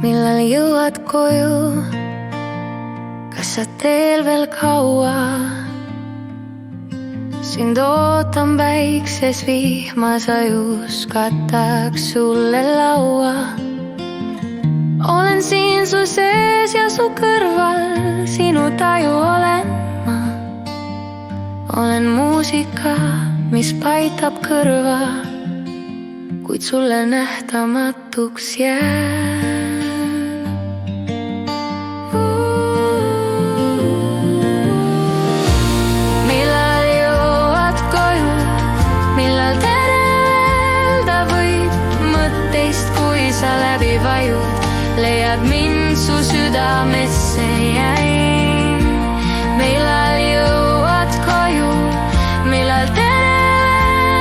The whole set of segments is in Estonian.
millal jõuad koju? Kas sa teel veel kaua? Sind ootan päikses vihmas ajus, kataks sulle laua. Olen siin su sees ja su kõrval, sinu taju olen ma. Olen muusika, mis paitab kõrva, kuid sulle nähtamatuks jään. Millal jõuad koju, millal tere öelda võid mõtteist, kui sa läbi vajud, leiad mind su südamesse jäin. Millal jõuad koju, millal tere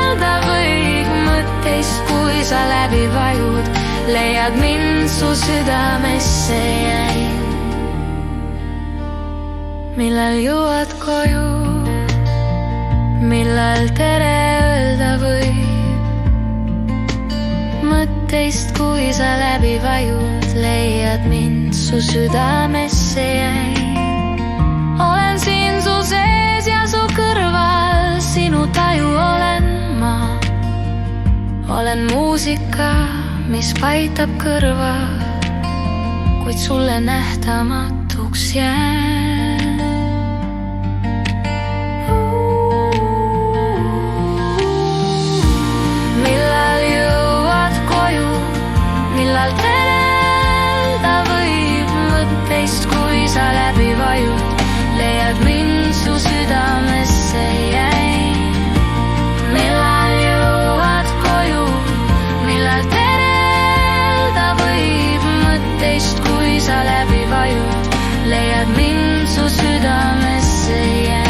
öelda võid mõtteist, kui sa läbi vajud, leiad mind su südamesse jäin. Millal jõuad koju, millal tere öelda võid mõtteist, kui sa läbi vajud, leiad mind su südamesse jäin. Olen siin su sees ja su kõrval, sinu taju olen ma. Olen muusika, mis paitab kõrva, kuid sulle nähtamatuks jään. Millal jõuad koju, millal tere öelda võib mõtteist, kui sa läbi vajud, leiad mind su südamesse jäin. Millal jõuad koju, millal tere öelda võib mõtteist, kui sa läbi vajud, leiad mind su südamesse jäin.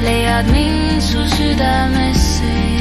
Leiad mind su südamesse.